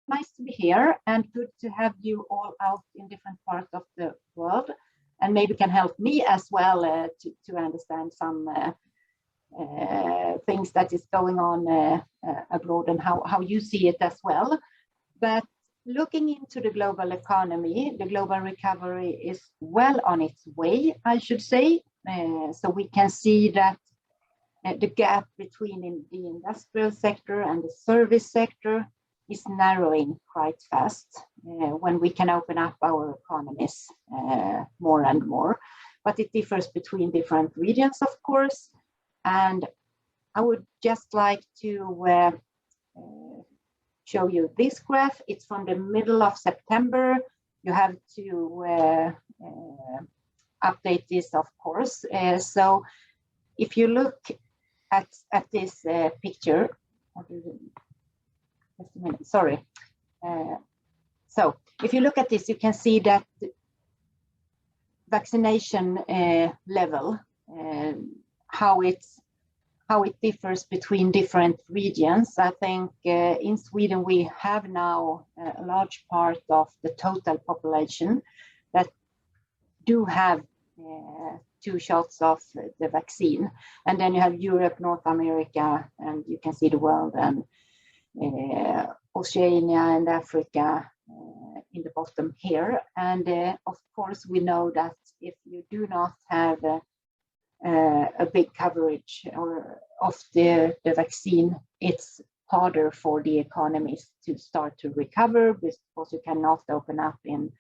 nice to be here and good to have you all out in different parts of the world, and maybe can help me as well to understand some things that is going on abroad and how you see it as well. But looking into the global economy, the global recovery is well on its way, I should say. So we can see that the gap between the industrial sector and the service sector is narrowing quite fast when we can open up our economies more and more. But it differs between different regions, of course. And I would just like to show you this graph. It's from the middle of September. You have to update this, of course. So if you look at this picture, just a minute, sorry. So if you look at this, you can see that vaccination level, how it differs between different regions. I think in Sweden we have now a large part of the total population that do have 2 shots of the vaccine. And then you have Europe, North America, and you can see the world, and Oceania and Africa in the bottom here. And of course, we know that if you do not have a big coverage of the vaccine, it's harder for the economies to start to recover, because you cannot open up in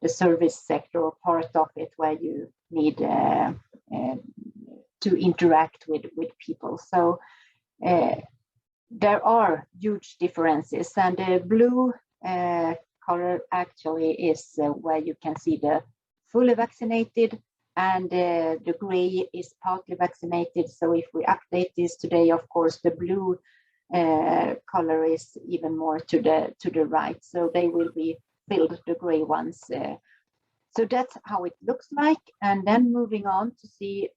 the service sector or part of it where you need to interact with people. So there are huge differences, and the blue color actually is where you can see the fully vaccinated, and the gray is partly vaccinated. So if we update this today, of course, the blue color is even more to the right. So they will be filled, the gray ones. So that's how it looks like. And then moving on to see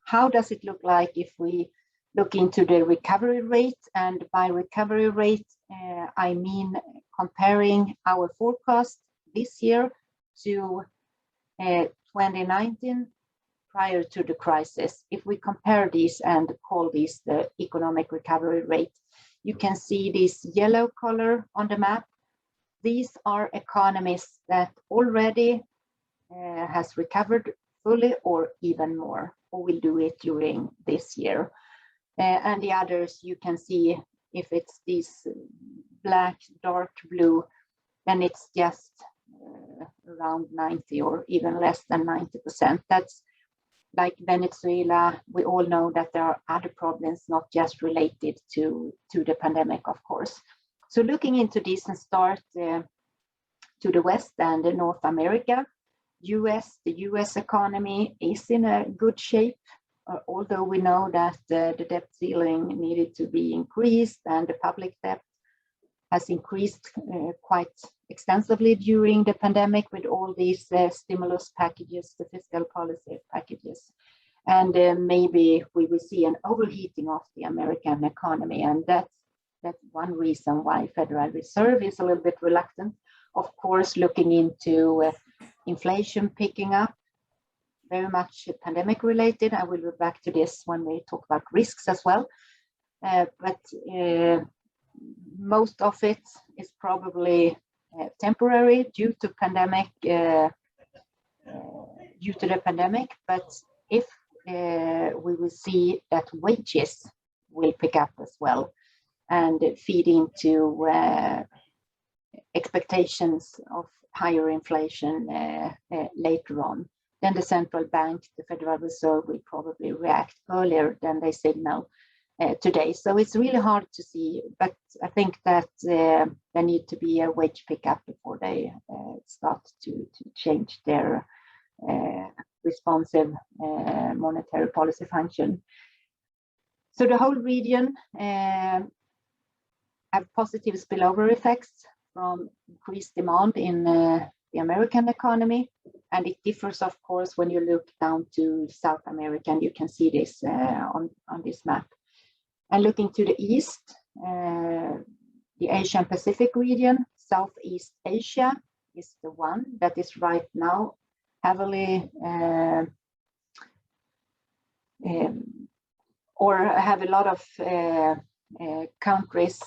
how does it look like if we look into the recovery rate. And by recovery rate, I mean comparing our forecast this year to 2019 prior to the crisis. If we compare these and call this the economic recovery rate, you can see this yellow color on the map. These are economies that already has recovered fully or even more, or will do it during this year. And the others, you can see if it's this black, dark blue, then it's just around 90 or even less than 90%. That's like Venezuela. We all know that there are other problems, not just related to the pandemic, of course. So looking into this and start to the West and North America, the US economy is in a good shape, although we know that the debt ceiling needed to be increased and the public debt has increased quite extensively during the pandemic with all these stimulus packages, the fiscal policy packages. And maybe we will see an overheating of the American economy. And that's one reason why Federal Reserve is a little bit reluctant. Of course, looking into inflation picking up, very much pandemic related. I will be back to this when we talk about risks as well. But most of it is probably temporary due to the pandemic. But if we will see that wages will pick up as well and feed into expectations of higher inflation later on, then the central bank, the Federal Reserve, will probably react earlier than they signal today. So it's really hard to see, but I think that there need to be a wage pickup before they start to change their responsive monetary policy function. So the whole region have positive spillover effects from increased demand in the American economy. And it differs, of course, when you look down to South America, and you can see this on this map. And looking to the east, The Asian Pacific region, Southeast Asia, is the one that is right now heavily or have a lot of countries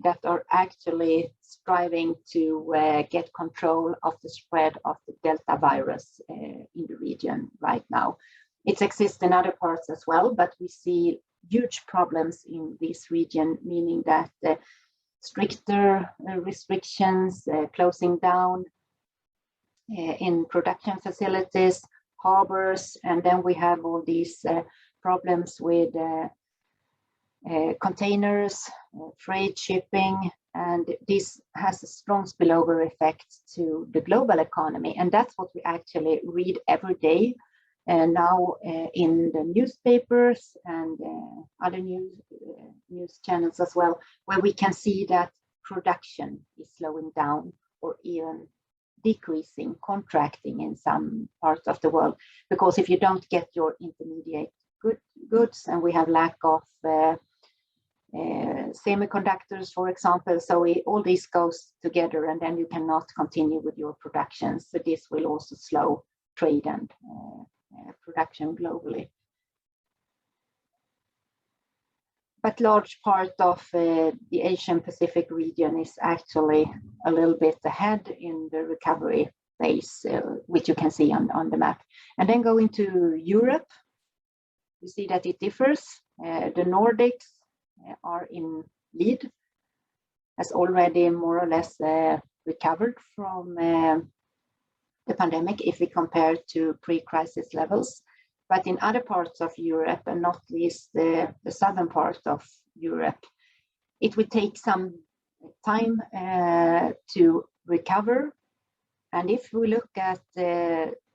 that are actually striving to get control of the spread of the Delta virus in the region right now. It exists in other parts as well, but we see huge problems in this region, meaning that stricter restrictions, closing down in production facilities, harbors, and then we have all these problems with containers, freight shipping, and this has a strong spillover effect to the global economy. And that's what we actually read every day now in the newspapers and other news channels as well, where we can see that production is slowing down or even decreasing, contracting in some parts of the world, because if you don't get your intermediate goods, and we have lack of semiconductors, for example, so all this goes together, and then you cannot continue with your production. So this will also slow trade and production globally. But large part of the Asian Pacific region is actually a little bit ahead in the recovery phase, which you can see on the map. And then going to Europe, you see that it differs. The Nordics are in lead, has already more or less recovered from the pandemic if we compare to pre-crisis levels. But in other parts of Europe, and not least the southern part of Europe, it will take some time to recover. And if we look at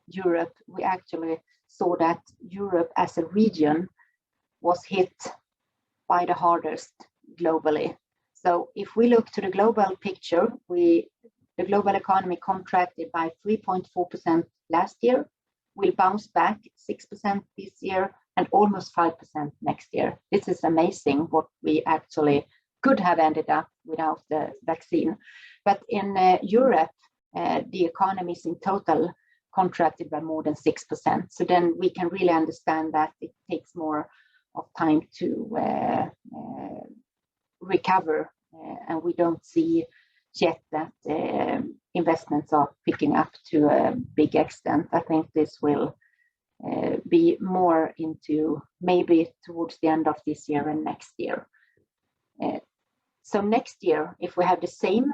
Europe, we actually saw that Europe as a region was hit by the hardest globally. So if we look to the global picture, the global economy contracted by 3.4% last year, will bounce back 6% this year and almost 5% next year. This is amazing what we actually could have ended up without the vaccine. But in Europe, the economies in total contracted by more than 6%. So then we can really understand that it takes more of time to recover, and we don't see yet that investments are picking up to a big extent. I think this will be more into maybe towards the end of this year and next year. So next year, if we have the same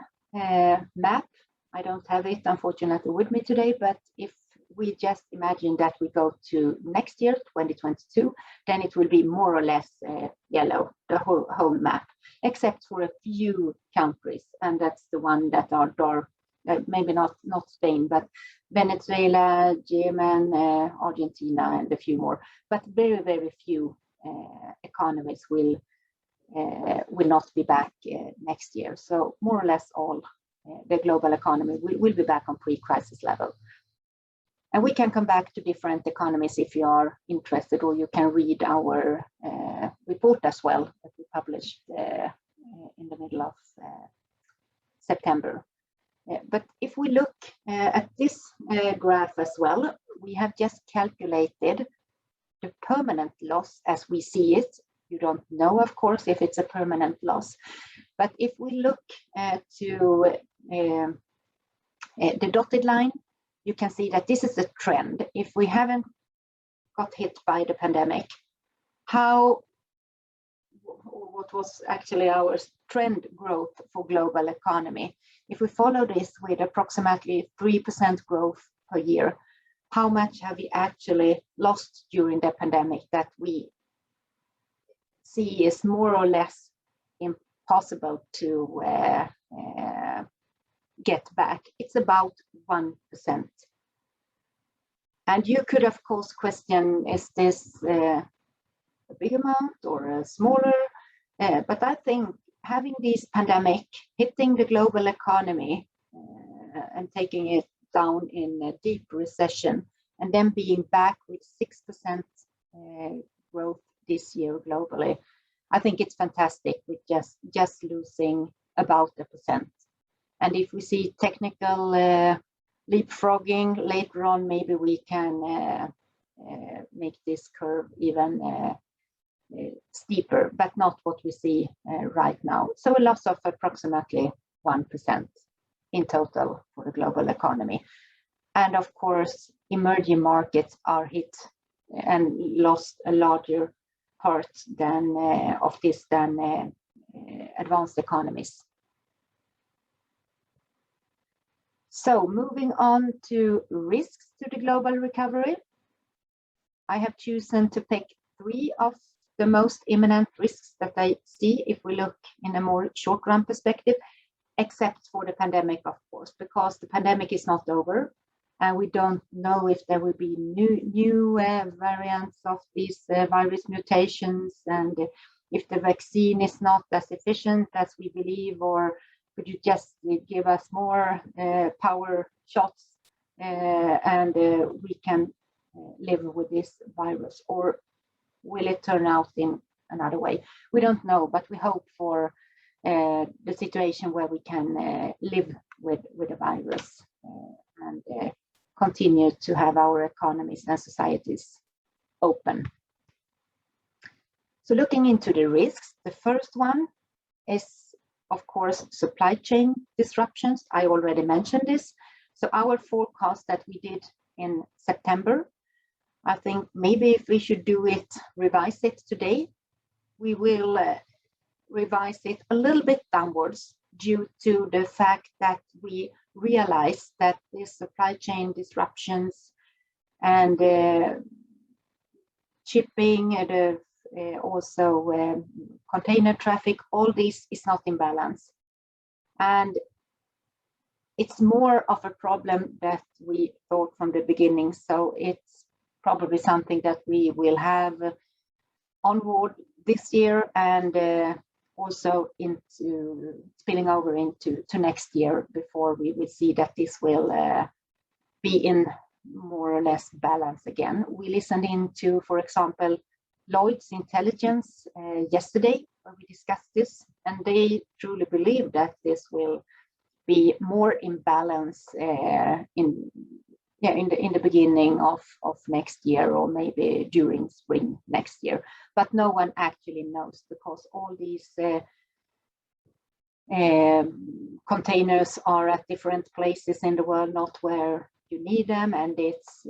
map, I don't have it unfortunately with me today, but if we just imagine that we go to next year, 2022, then it will be more or less yellow, the whole map, except for a few countries, and that's the one that are dark, maybe not Spain, but Venezuela, Yemen, Argentina, and a few more. But very, very few economies will not be back next year. So more or less all the global economy will be back on pre-crisis level. And we can come back to different economies if you are interested, or you can read our report as well that we published in the middle of September. But if we look at this graph as well, we have just calculated the permanent loss as we see it. You don't know, of course, if it's a permanent loss. But if we look to the dotted line, you can see that this is a trend. If we haven't got hit by the pandemic, what was actually our trend growth for global economy? If we follow this with approximately 3% growth per year, how much have we actually lost during the pandemic that we see is more or less impossible to get back? It's about 1%. And you could, of course, question, is this a big amount or a smaller? But I think having this pandemic hitting the global economy and taking it down in a deep recession, and then being back with 6% growth this year globally, I think it's fantastic with just losing about 1%. And if we see technical leapfrogging later on, maybe we can make this curve even steeper, but not what we see right now. So a loss of approximately 1% in total for the global economy. And of course, emerging markets are hit and lost a larger part than of this than advanced economies. So moving on to risks to the global recovery, I have chosen to pick 3 of the most imminent risks that I see if we look in a more short-run perspective, except for the pandemic, of course, because the pandemic is not over, and we don't know if there will be new variants of these virus mutations, and if the vaccine is not as efficient as we believe, or could you just give us more power shots and we can live with this virus, or will it turn out in another way? We don't know, but we hope for the situation where we can live with the virus and continue to have our economies and societies open. So looking into the risks, the first one is, of course, supply chain disruptions. I already mentioned this. So our forecast that we did in September, I think maybe if we should revise it today, we will revise it a little bit downwards due to the fact that we realize that the supply chain disruptions and shipping and also container traffic, all this is not in balance. And it's more of a problem that we thought from the beginning. So it's probably something that we will have on board this year and also into spilling over into next year before we will see that this will be in more or less balance again. We listened into, for example, Lloyd's Intelligence yesterday when we discussed this, and they truly believe that this will be more in balance in the beginning of next year, or maybe during spring next year. But no one actually knows, because all these containers are at different places in the world, not where you need them, and it's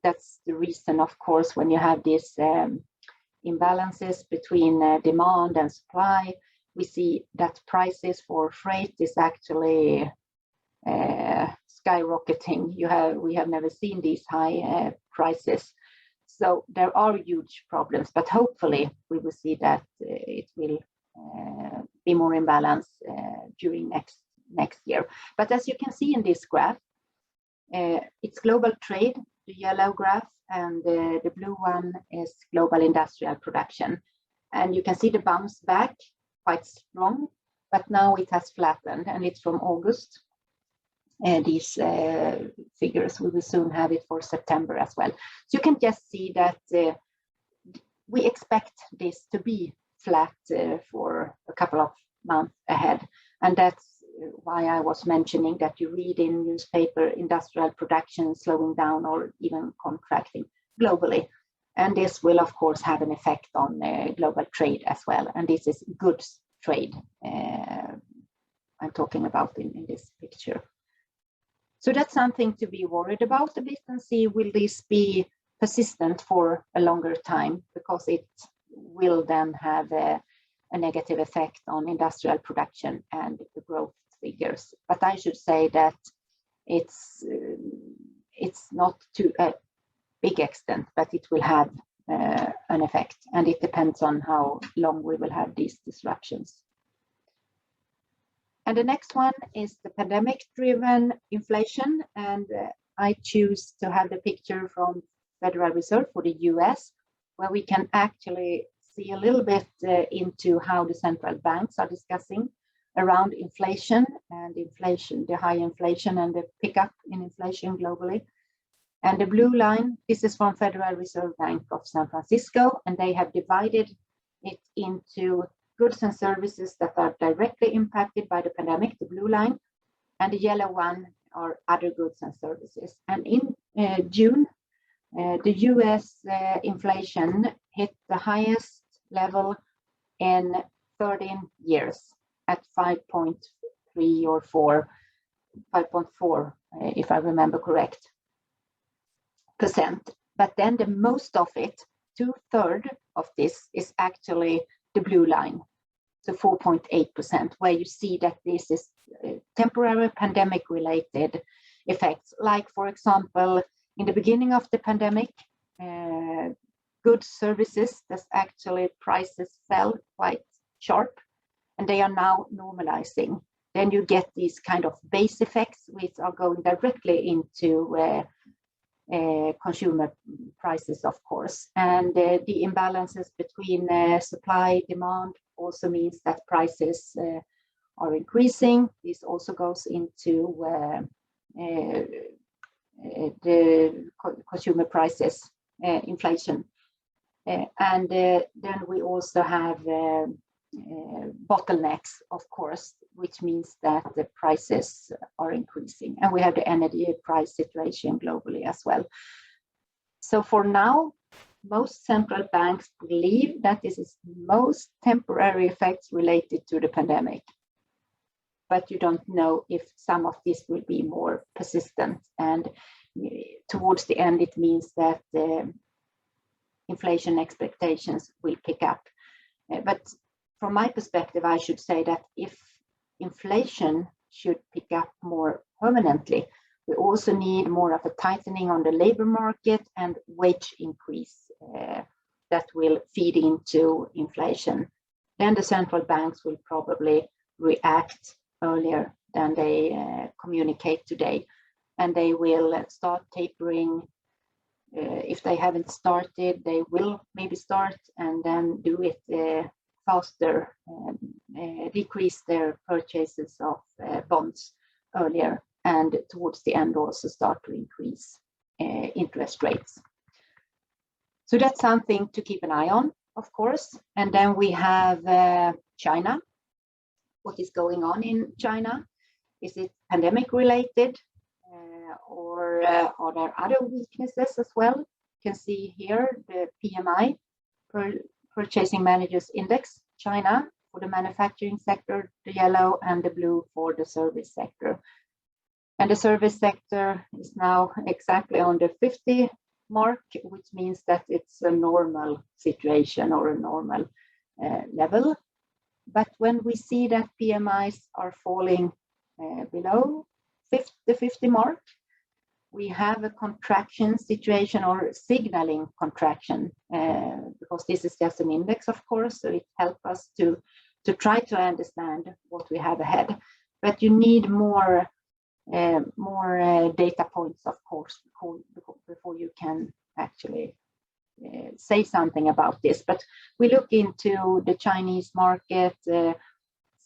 that's the reason, of course, when you have these imbalances between demand and supply, we see that prices for freight is actually skyrocketing. We have never seen these high prices. So there are huge problems, but hopefully we will see that it will be more in balance during next year. But as you can see in this graph, it's global trade, the yellow graph, and the blue one is global industrial production. And you can see the bounce back quite strong, but now it has flattened, and it's from August. These figures, we will soon have it for September as well. So you can just see that we expect this to be flat for a couple of months ahead. And that's why I was mentioning that you read in newspaper industrial production slowing down or even contracting globally. And this will, of course, have an effect on global trade as well. And this is goods trade I'm talking about in this picture. So that's something to be worried about a bit and see, will this be persistent for a longer time, because it will then have a negative effect on industrial production and the growth figures. But I should say that it's not to a big extent, but it will have an effect, and it depends on how long we will have these disruptions. And the next one is the pandemic-driven inflation, and I choose to have the picture from Federal Reserve for the US, where we can actually see a little bit into how the central banks are discussing around inflation, the high inflation and the pickup in inflation globally. And the blue line, this is from Federal Reserve Bank of San Francisco, and they have divided it into goods and services that are directly impacted by the pandemic, the blue line, and the yellow one are other goods and services. And in June, the US inflation hit the highest level in 13 years at 5.3 or 4, 5.4, if I remember correct, %. But then the most of it, 2/3 of this, is actually the blue line, so 4.8%, where you see that this is temporary pandemic-related effects. Like, for example, in the beginning of the pandemic, goods, services, that's actually prices fell quite sharp, and they are now normalizing. Then you get these kind of base effects, which are going directly into consumer prices, of course. And the imbalances between supply, demand also means that prices are increasing. This also goes into the consumer prices, inflation. And then we also have bottlenecks, of course, which means that the prices are increasing. And we have the energy price situation globally as well. So for now, most central banks believe that this is most temporary effects related to the pandemic. But you don't know if some of this will be more persistent. And towards the end, it means that inflation expectations will pick up. But from my perspective, I should say that if inflation should pick up more permanently, we also need more of a tightening on the labor market and wage increase that will feed into inflation. Then the central banks will probably react earlier than they communicate today, and they will start tapering. If they haven't started, they will maybe start and then do it faster, decrease their purchases of bonds earlier, and towards the end also start to increase interest rates. So that's something to keep an eye on, of course. And then we have China. What is going on in China? Is it pandemic related, or are there other weaknesses as well? You can see here the PMI, Purchasing Managers Index, China for the manufacturing sector, the yellow, and the blue for the service sector. And the service sector is now exactly on the 50 mark, which means that it's a normal situation or a normal level. But when we see that PMIs are falling below the 50 mark, we have a contraction situation or signaling contraction, because this is just an index, of course, so it helps us to try to understand what we have ahead. But you need more data points, of course, before you can actually say something about this. But we look into the Chinese market,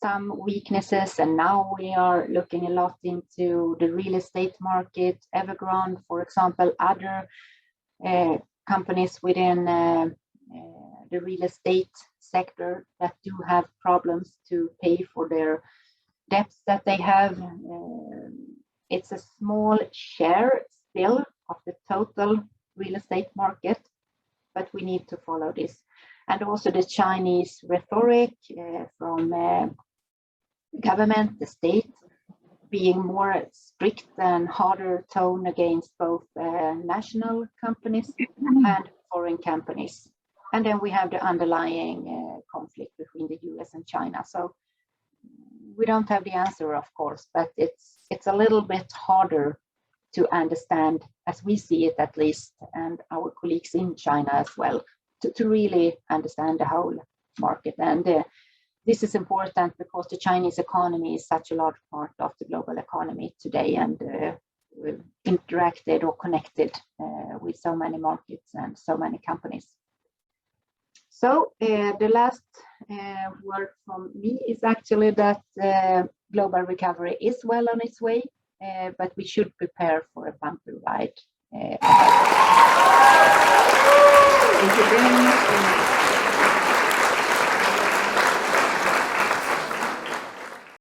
some weaknesses, and now we are looking a lot into the real estate market, Evergrande, for example, other companies within the real estate sector that do have problems to pay for their debts that they have. It's a small share still of the total real estate market, but we need to follow this. And also the Chinese rhetoric from government, the state, being more strict and harder tone against both national companies and foreign companies. And then we have the underlying conflict between the US and China. So we don't have the answer, of course, but it's a little bit harder to understand, as we see it at least, and our colleagues in China as well, to really understand the whole market. And this is important because the Chinese economy is such a large part of the global economy today, and we've interacted or connected with so many markets and so many companies. So the last word from me is actually that global recovery is well on its way, but we should prepare for a bumpy ride. Thank you very much.